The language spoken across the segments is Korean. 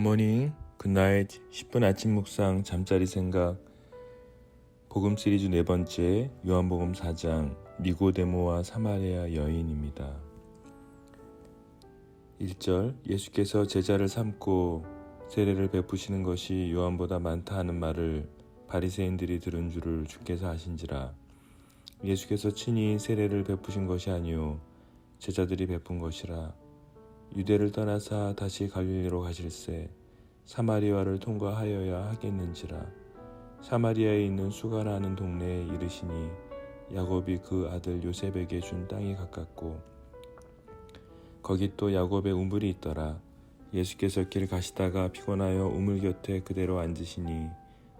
굿모닝, 굿나잇, 10분 아침 묵상, 잠자리 생각, 복음 시리즈 네 번째, 요한복음 4장, 니고데모와 사마리아 여인입니다. 1절, 예수께서 제자를 삼고 세례를 베푸시는 것이 요한보다 많다 하는 말을 바리새인들이 들은 줄을 주께서 아신지라. 예수께서 친히 세례를 베푸신 것이 아니요 제자들이 베푼 것이라. 유대를 떠나사 다시 갈릴리로 가실새 사마리아를 통과하여야 하겠는지라. 사마리아에 있는 수가라는 동네에 이르시니 야곱이 그 아들 요셉에게 준 땅이 가깝고 거기 또 야곱의 우물이 있더라. 예수께서 길 가시다가 피곤하여 우물 곁에 그대로 앉으시니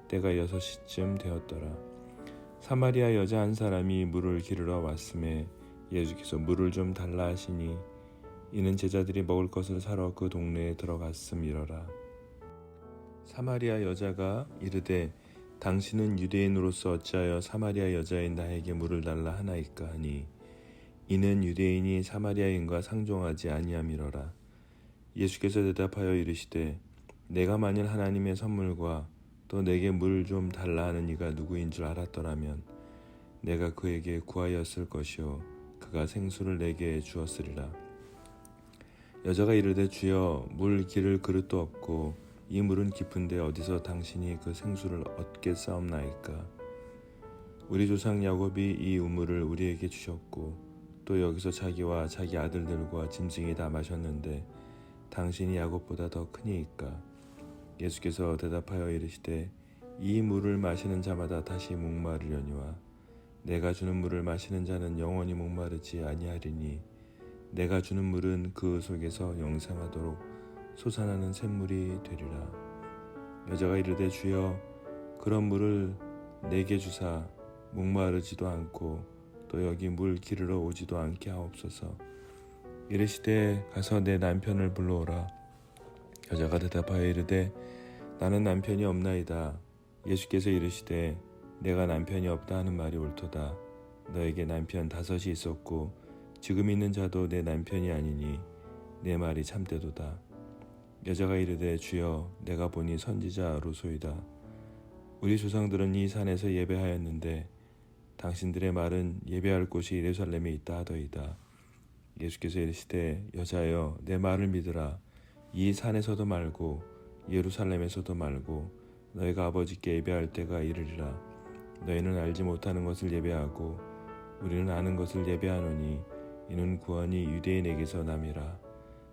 때가 6시쯤 되었더라. 사마리아 여자 한 사람이 물을 기르러 왔음에 예수께서 물을 좀 달라 하시니 이는 제자들이 먹을 것을 사러 그 동네에 들어갔음이러라. 사마리아 여자가 이르되 당신은 유대인으로서 어찌하여 사마리아 여자인 나에게 물을 달라 하나이까 하니 이는 유대인이 사마리아인과 상종하지 아니함이러라. 예수께서 대답하여 이르시되 내가 만일 하나님의 선물과 또 내게 물 좀 달라 하는 이가 누구인 줄 알았더라면 내가 그에게 구하였을 것이요 그가 생수를 내게 주었으리라. 여자가 이르되 주여 물 기를 그릇도 없고 이 물은 깊은데 어디서 당신이 그 생수를 얻겠사옵나이까. 우리 조상 야곱이 이 우물을 우리에게 주셨고 또 여기서 자기와 자기 아들들과 짐승이 다 마셨는데 당신이 야곱보다 더 크니이까. 예수께서 대답하여 이르시되 이 물을 마시는 자마다 다시 목마르려니와 내가 주는 물을 마시는 자는 영원히 목마르지 아니하리니 내가 주는 물은 그 속에서 영생하도록 솟아나는 샘물이 되리라. 여자가 이르되 주여 그런 물을 내게 주사 목마르지도 않고 또 여기 물 기르러 오지도 않게 하옵소서. 이르시되 가서 내 남편을 불러오라. 여자가 대답하여 이르되 나는 남편이 없나이다. 예수께서 이르시되 내가 남편이 없다 하는 말이 옳도다. 너에게 남편 5이 있었고 지금 있는 자도 내 남편이 아니니 내 말이 참되도다. 여자가 이르되 주여 내가 보니 선지자로소이다. 우리 조상들은 이 산에서 예배하였는데 당신들의 말은 예배할 곳이 예루살렘에 있다 하더이다. 예수께서 이르시되 여자여 내 말을 믿으라. 이 산에서도 말고 예루살렘에서도 말고 너희가 아버지께 예배할 때가 이르리라. 너희는 알지 못하는 것을 예배하고 우리는 아는 것을 예배하노니 이는 구원이 유대인에게서 남이라.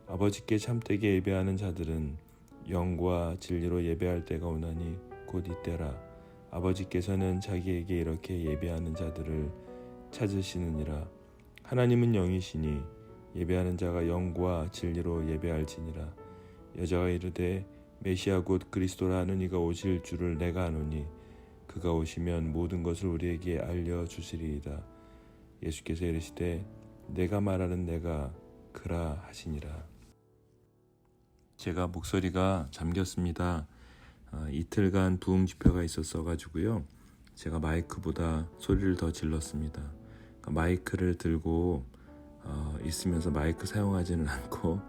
아버지께 참되게 예배하는 자들은 영과 진리로 예배할 때가 오나니 곧 이때라. 아버지께서는 자기에게 이렇게 예배하는 자들을 찾으시느니라. 하나님은 영이시니 예배하는 자가 영과 진리로 예배할지니라. 여자가 이르되 메시아 곧 그리스도라 하는 이가 오실 줄을 내가 아노니 그가 오시면 모든 것을 우리에게 알려주시리이다. 예수께서 이르시되 내가 말하는 내가 그라 하시니라. 제가 목소리가 잠겼습니다. 이틀간 부음 집회가 있었어가지고요. 제가 마이크보다 소리를 더 질렀습니다. 마이크를 들고 있으면서 마이크 사용하지는 않고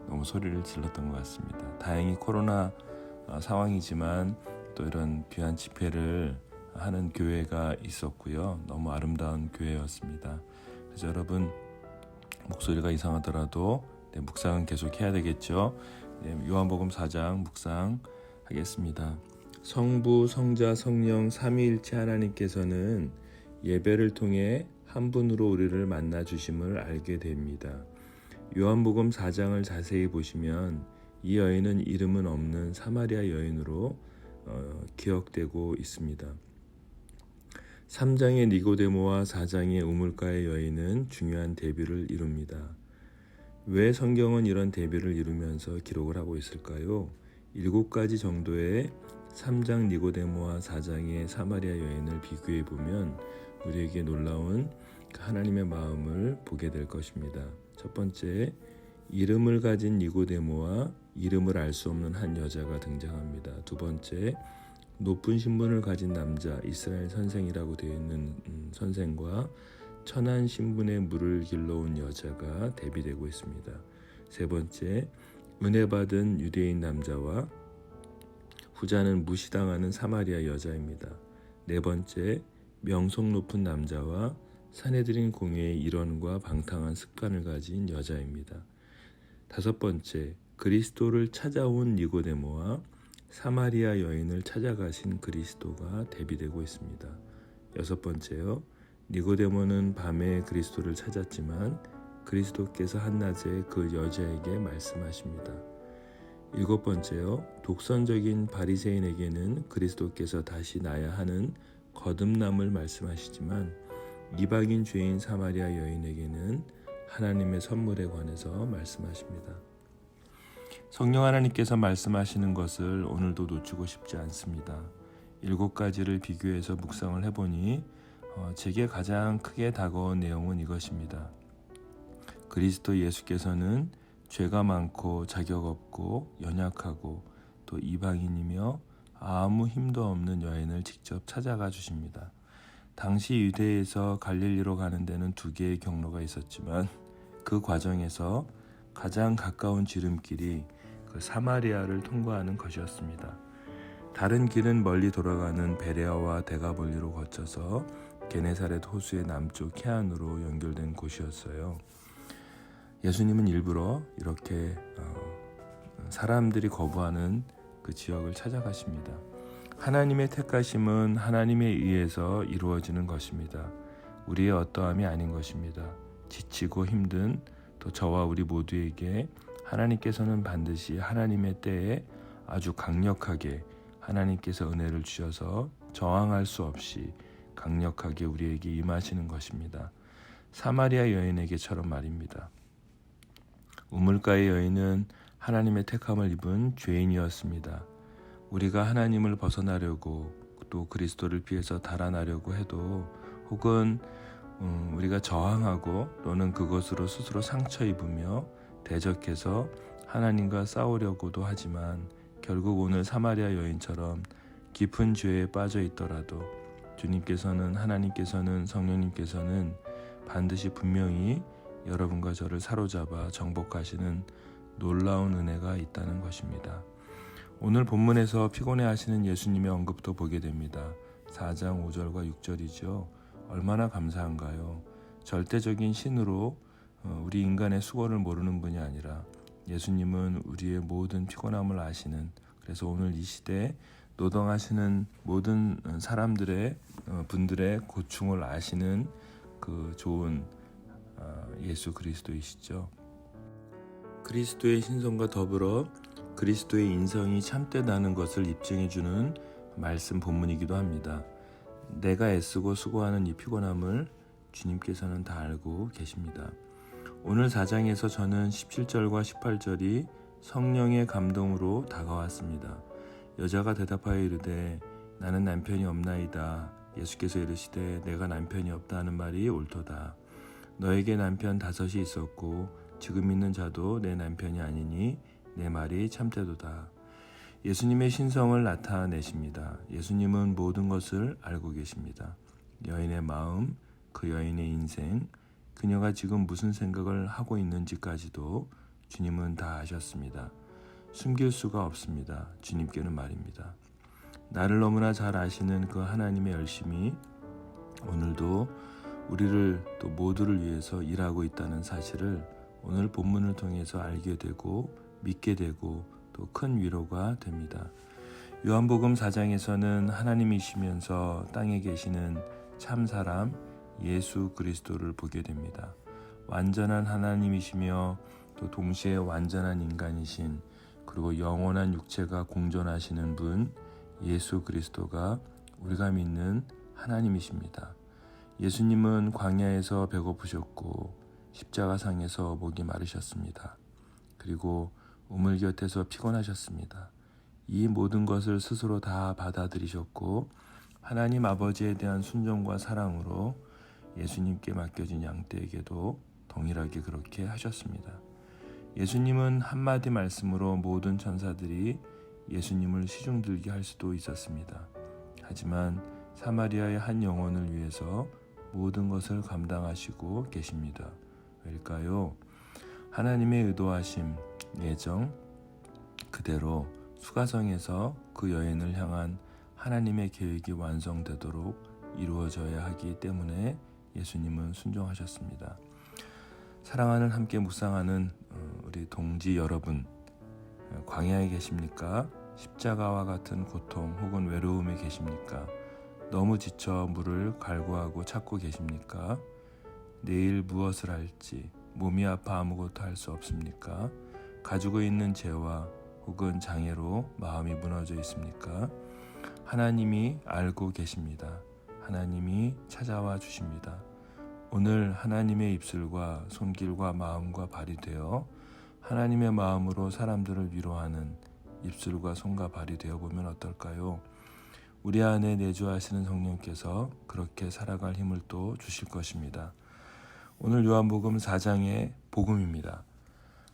너무 소리를 질렀던 것 같습니다. 다행히 코로나 상황이지만 또 이런 귀한 집회를 하는 교회가 있었고요. 너무 아름다운 교회였습니다. 그래서 여러분 목소리가 이상하더라도 묵상은 계속 해야 되겠죠. 요한복음 4장 묵상하겠습니다. 성부, 성자, 성령 삼위일체 하나님께서는 예배를 통해 한 분으로 우리를 만나 주심을 알게 됩니다. 요한복음 4장을 자세히 보시면 이 여인은 이름은 없는 사마리아 여인으로 기억되고 있습니다. 3장의 니고데모와 4장의 우물가의 여인은 중요한 대비를 이룹니다. 왜 성경은 이런 대비를 이루면서 기록을 하고 있을까요? 7가지 정도의 3장 니고데모와 4장의 사마리아 여인을 비교해 보면 우리에게 놀라운 하나님의 마음을 보게 될 것입니다. 첫 번째, 이름을 가진 니고데모와 이름을 알 수 없는 한 여자가 등장합니다. 두 번째, 높은 신분을 가진 남자 이스라엘 선생이라고 되어 있는 선생과 천한 신분의 물을 길러온 여자가 대비되고 있습니다. 세 번째, 은혜 받은 유대인 남자와 후자는 무시당하는 사마리아 여자입니다. 네 번째, 명성 높은 남자와 사내들인 공회의 일원과 방탕한 습관을 가진 여자입니다. 다섯 번째, 그리스도를 찾아온 니고데모와 사마리아 여인을 찾아가신 그리스도가 대비되고 있습니다. 여섯 번째요, 니고데모는 밤에 그리스도를 찾았지만 그리스도께서 한낮에 그 여자에게 말씀하십니다. 일곱 번째요, 독선적인 바리새인에게는 그리스도께서 다시 나야 하는 거듭남을 말씀하시지만 이방인 죄인 사마리아 여인에게는 하나님의 선물에 관해서 말씀하십니다. 성령 하나님께서 말씀하시는 것을 오늘도 놓치고 싶지 않습니다. 7가지를 비교해서 묵상을 해보니 제게 가장 크게 다가온 내용은 이것입니다. 그리스도 예수께서는 죄가 많고 자격 없고 연약하고 또 이방인이며 아무 힘도 없는 여인을 직접 찾아가 주십니다. 당시 유대에서 갈릴리로 가는 데는 2개의 경로가 있었지만 그 과정에서 가장 가까운 지름길이 그 사마리아를 통과하는 것이었습니다. 다른 길은 멀리 돌아가는 베레아와 데가볼리로 거쳐서 게네사렛 호수의 남쪽 해안으로 연결된 곳이었어요. 예수님은 일부러 이렇게 사람들이 거부하는 그 지역을 찾아가십니다. 하나님의 택하심은 하나님에 의해서 이루어지는 것입니다. 우리의 어떠함이 아닌 것입니다. 지치고 힘든 또 저와 우리 모두에게 하나님께서는 반드시 하나님의 때에 아주 강력하게 하나님께서 은혜를 주셔서 저항할 수 없이 강력하게 우리에게 임하시는 것입니다. 사마리아 여인에게처럼 말입니다. 우물가의 여인은 하나님의 택함을 입은 죄인이었습니다. 우리가 하나님을 벗어나려고 또 그리스도를 피해서 달아나려고 해도 혹은 우리가 저항하고 또는 그것으로 스스로 상처 입으며 대적해서 하나님과 싸우려고도 하지만 결국 오늘 사마리아 여인처럼 깊은 죄에 빠져 있더라도 주님께서는 하나님께서는 성령님께서는 반드시 분명히 여러분과 저를 사로잡아 정복하시는 놀라운 은혜가 있다는 것입니다. 오늘 본문에서 피곤해하시는 예수님의 언급도 보게 됩니다. 4장 5절과 6절이죠. 얼마나 감사한가요? 절대적인 신으로 우리 인간의 수고를 모르는 분이 아니라 예수님은 우리의 모든 피곤함을 아시는, 그래서 오늘 이 시대에 노동하시는 모든 사람들의 분들의 고충을 아시는 그 좋은 예수 그리스도이시죠. 그리스도의 신성과 더불어 그리스도의 인성이 참되다는 것을 입증해주는 말씀 본문이기도 합니다. 내가 애쓰고 수고하는 이 피곤함을 주님께서는 다 알고 계십니다. 오늘 4장에서 저는 17절과 18절이 성령의 감동으로 다가왔습니다. 여자가 대답하여 이르되 나는 남편이 없나이다. 예수께서 이르시되 내가 남편이 없다 하는 말이 옳도다. 너에게 남편 5이 있었고 지금 있는 자도 내 남편이 아니니 내 말이 참되도다. 예수님의 신성을 나타내십니다. 예수님은 모든 것을 알고 계십니다. 여인의 마음, 그 여인의 인생, 그녀가 지금 무슨 생각을 하고 있는지까지도 주님은 다 아셨습니다. 숨길 수가 없습니다. 주님께는 말입니다. 나를 너무나 잘 아시는 그 하나님의 열심이 오늘도 우리를 또 모두를 위해서 일하고 있다는 사실을 오늘 본문을 통해서 알게 되고 믿게 되고 또 큰 위로가 됩니다. 요한복음 4장에서는 하나님이시면서 땅에 계시는 참사람 예수 그리스도를 보게 됩니다. 완전한 하나님이시며 또 동시에 완전한 인간이신, 그리고 영원한 육체가 공존하시는 분 예수 그리스도가 우리가 믿는 하나님이십니다. 예수님은 광야에서 배고프셨고 십자가상에서 목이 마르셨습니다. 그리고 우물 곁에서 피곤하셨습니다. 이 모든 것을 스스로 다 받아들이셨고 하나님 아버지에 대한 순종과 사랑으로 예수님께 맡겨진 양떼에게도 동일하게 그렇게 하셨습니다. 예수님은 한마디 말씀으로 모든 천사들이 예수님을 시중들게 할 수도 있었습니다. 하지만 사마리아의 한 영혼을 위해서 모든 것을 감당하시고 계십니다. 왜일까요? 하나님의 의도하심, 예정, 그대로 수가성에서 그 여인을 향한 하나님의 계획이 완성되도록 이루어져야 하기 때문에 예수님은 순종하셨습니다. 사랑하는 함께 묵상하는 우리 동지 여러분, 광야에 계십니까? 십자가와 같은 고통 혹은 외로움에 계십니까? 너무 지쳐 물을 갈구하고 찾고 계십니까? 내일 무엇을 할지, 몸이 아파 아무것도 할 수 없습니까? 가지고 있는 죄와 혹은 장애로 마음이 무너져 있습니까? 하나님이 알고 계십니다. 하나님이 찾아와 주십니다. 오늘 하나님의 입술과 손길과 마음과 발이 되어 하나님의 마음으로 사람들을 위로하는 입술과 손과 발이 되어 보면 어떨까요? 우리 안에 내주하시는 성령께서 그렇게 살아갈 힘을 또 주실 것입니다. 오늘 요한복음 4장의 복음입니다.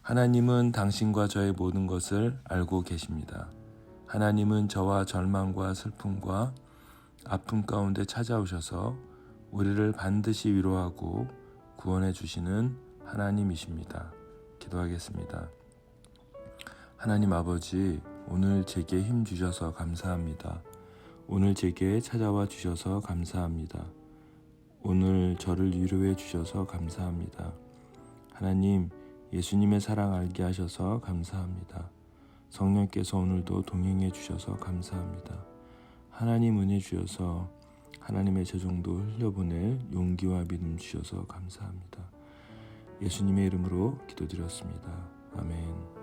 하나님은 당신과 저의 모든 것을 알고 계십니다. 하나님은 저와 절망과 슬픔과 아픔 가운데 찾아오셔서 우리를 반드시 위로하고 구원해 주시는 하나님이십니다. 기도하겠습니다. 하나님 아버지, 오늘 제게 힘 주셔서 감사합니다. 오늘 제게 찾아와 주셔서 감사합니다. 오늘 저를 위로해 주셔서 감사합니다. 하나님, 예수님의 사랑 알게 하셔서 감사합니다. 성령께서 오늘도 동행해 주셔서 감사합니다. 하나님 은혜 주셔서 하나님의 재정도 흘려보낼 용기와 믿음 주셔서 감사합니다. 예수님의 이름으로 기도드렸습니다. 아멘.